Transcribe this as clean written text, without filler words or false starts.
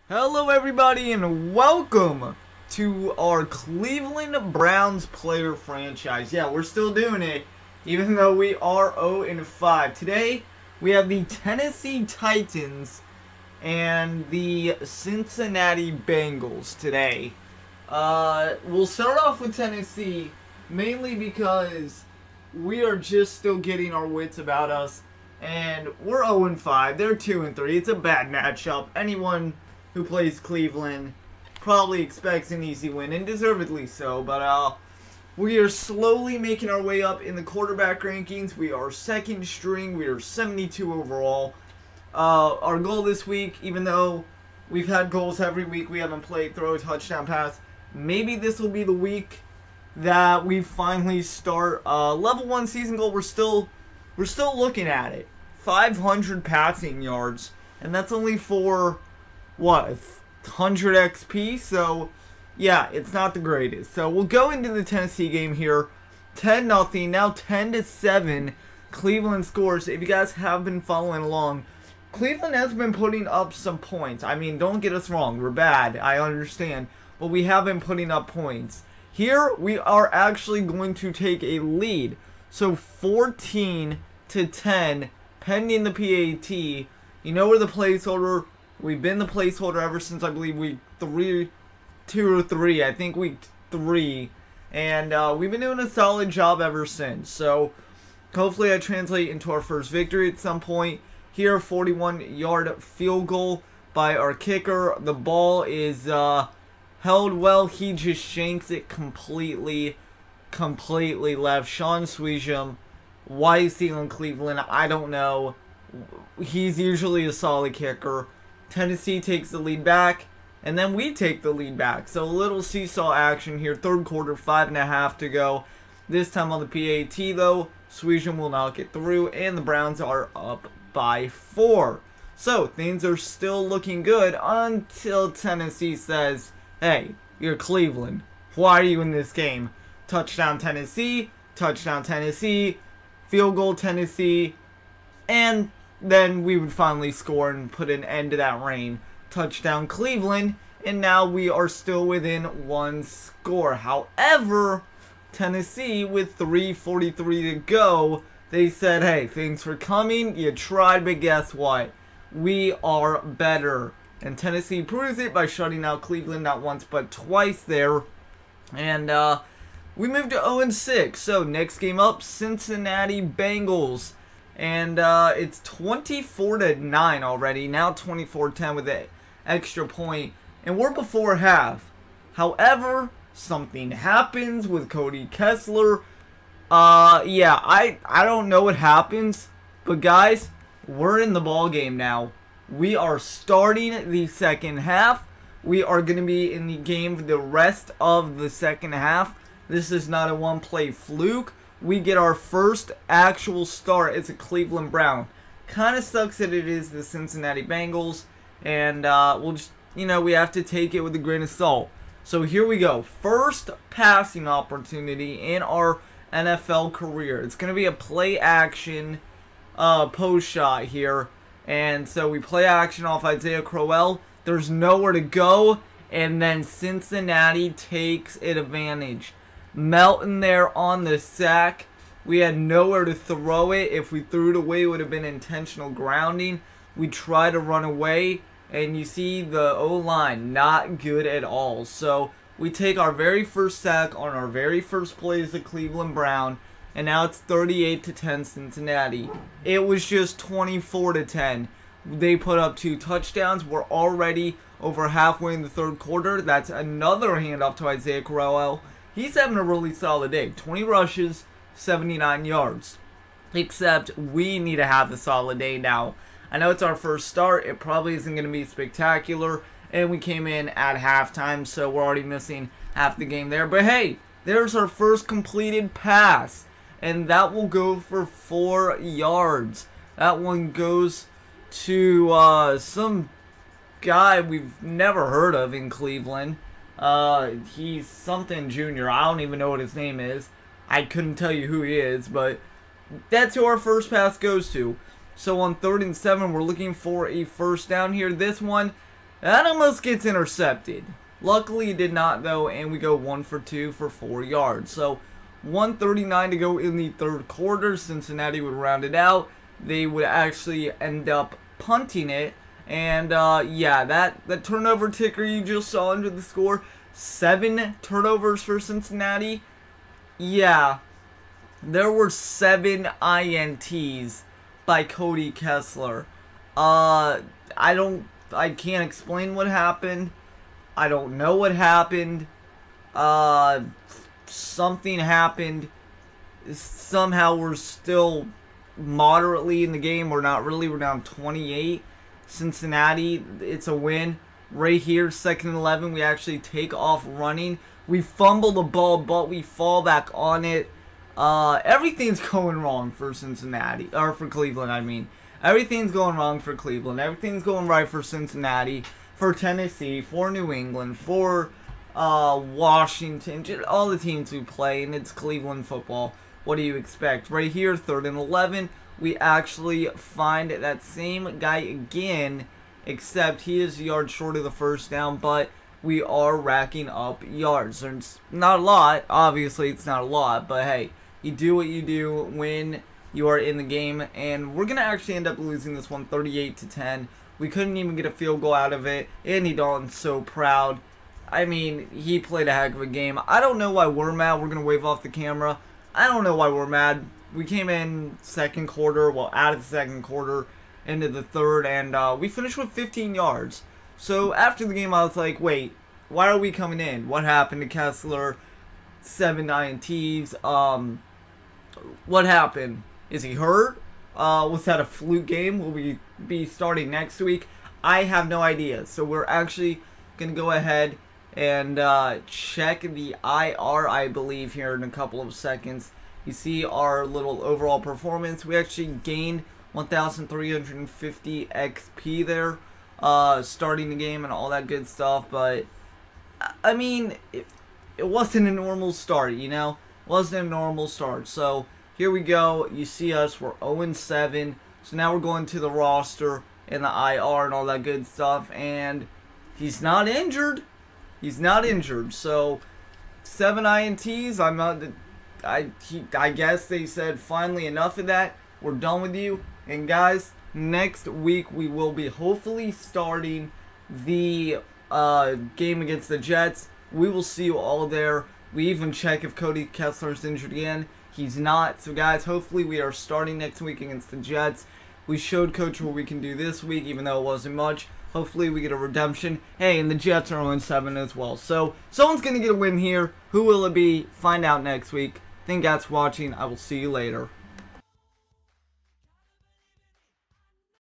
Hello everybody and welcome to our Cleveland Browns player franchise. Yeah, we're still doing it even though we are 0-5. Today we have the Tennessee Titans and the Cincinnati Bengals today. We'll start off with Tennessee mainly because we are just still getting our wits about us and we're 0-5. They're 2-3. It's a bad matchup. Anyone who plays Cleveland probably expects an easy win, and deservedly so, but we are slowly making our way up in the quarterback rankings. We are second string. We are 72 overall. Our goal this week, even though we've had goals every week, we haven't played throw a touchdown pass. Maybe this will be the week that we finally start. Level 1 season goal, we're still looking at it. 500 passing yards, and that's only for what, 100 XP, so yeah, it's not the greatest. So we'll go into the Tennessee game here. 10-0, now 10-7. Cleveland scores. If you guys have been following along, Cleveland has been putting up some points. I mean, don't get us wrong, we're bad, I understand, but we have been putting up points. Here, we are actually going to take a lead. So 14-10, pending the PAT. You know where the placeholder. We've been the placeholder ever since, I believe, week 2 or 3. I think week 3. And we've been doing a solid job ever since. So, hopefully I translate into our first victory at some point. Here, 41-yard field goal by our kicker. The ball is held well. He just shanks it completely left. Sean Sweesham, why is he on Cleveland? I don't know. He's usually a solid kicker. Tennessee takes the lead back, and then we take the lead back. So a little seesaw action here. Third quarter, 5.5 to go. This time on the PAT, though, Sweesham will not get through, and the Browns are up by 4. So things are still looking good until Tennessee says, hey, you're Cleveland. Why are you in this game? Touchdown Tennessee, field goal Tennessee, and then we would finally score and put an end to that reign. Touchdown Cleveland, and now we are still within 1 score. However, Tennessee, with 3:43 to go, they said, hey, thanks for coming. You tried, but guess what? We are better. And Tennessee proves it by shutting out Cleveland not once but twice there. And we moved to 0-6. So next game up, Cincinnati Bengals. And it's 24-9 already. Now 24-10 with an extra point. And we're before half. However, something happens with Cody Kessler. Yeah, I don't know what happens. But guys, we're in the ball game now. We are starting the second half. We are going to be in the game for the rest of the second half. This is not a one-play fluke. We get our first actual start as a Cleveland Brown. Kind of sucks that it is the Cincinnati Bengals. And we'll just, we have to take it with a grain of salt. So here we go. First passing opportunity in our NFL career. It's going to be a play action post shot here. And so we play action off Isaiah Crowell. There's nowhere to go. And then Cincinnati takes it advantage. Melton there on the sack. We had nowhere to throw it. If we threw it away, it would have been intentional grounding. We try to run away, and you see the O-line not good at all. So we take our very first sack on our very first play as a Cleveland Brown, and now it's 38-10 Cincinnati. It was just 24-10. They put up 2 touchdowns. We're already over halfway in the third quarter. That's another handoff to Isaiah Crowell. He's having a really solid day. 20 rushes, 79 yards. Except we need to have a solid day now. I know it's our first start. It probably isn't going to be spectacular. And we came in at halftime, so we're already missing half the game there. But hey, there's our first completed pass. And that will go for 4 yards. That one goes to some guy we've never heard of in Cleveland. He's something junior. I don't even know what his name is. I couldn't tell you who he is, but that's who our first pass goes to. So on 3rd and 7, we're looking for a first down here. This one, That almost gets intercepted. Luckily, it did not, though, and we go 1 for 2 for 4 yards. So, 1:39 to go in the third quarter. Cincinnati would round it out. They would actually end up punting it. And, yeah, that turnover ticker you just saw under the score, 7 turnovers for Cincinnati. Yeah, there were 7 INTs by Cody Kessler. I can't explain what happened. I don't know what happened. Something happened. Somehow we're still moderately in the game. We're not really. We're down 28. Cincinnati, it's a win. Right here, 2nd and 11. We actually take off running. We fumble the ball, but we fall back on it. Everything's going wrong for Cincinnati. Or for Cleveland, I mean. Everything's going wrong for Cleveland. Everything's going right for Cincinnati, for Tennessee, for New England, for Washington, just all the teams we play, and it's Cleveland football. What do you expect? Right here, 3rd and 11, we actually find that same guy again, except he is a yard short of the first down, but we are racking up yards. There's not a lot. Obviously, it's not a lot, but hey, you do what you do when you are in the game, and we're going to actually end up losing this one 38-10. We couldn't even get a field goal out of it. Andy Dalton's so proud. I mean, he played a heck of a game. I don't know why we're mad. We're going to wave off the camera. I don't know why we're mad. We came in second quarter, well, out of the second quarter, into the third, and we finished with 15 yards. So after the game, I was like, wait, why are we coming in? What happened to Kessler? 7 INTs. What happened? Is he hurt? Was that a fluke game? Will we be starting next week? I have no idea. So we're actually going to go ahead and check the IR, I believe, here in a couple of seconds. You see our little overall performance. We actually gained 1,350 XP there, starting the game and all that good stuff. But, I mean, it wasn't a normal start, you know? It wasn't a normal start. So here we go. You see us. We're 0-7. So now we're going to the roster and the IR and all that good stuff. And he's not injured. He's not injured. So 7 INTs. I guess they said finally enough of that. We're done with you. And guys, next week we will be hopefully starting the game against the Jets. We will see you all there. We even check if Cody Kessler's injured again. He's not. So guys, hopefully we are starting next week against the Jets. We showed Coach what we can do this week, even though it wasn't much. Hopefully we get a redemption. Hey, and the Jets are 0-7 as well. So someone's going to get a win here. Who will it be? Find out next week. Thank you guys for watching. I will see you later.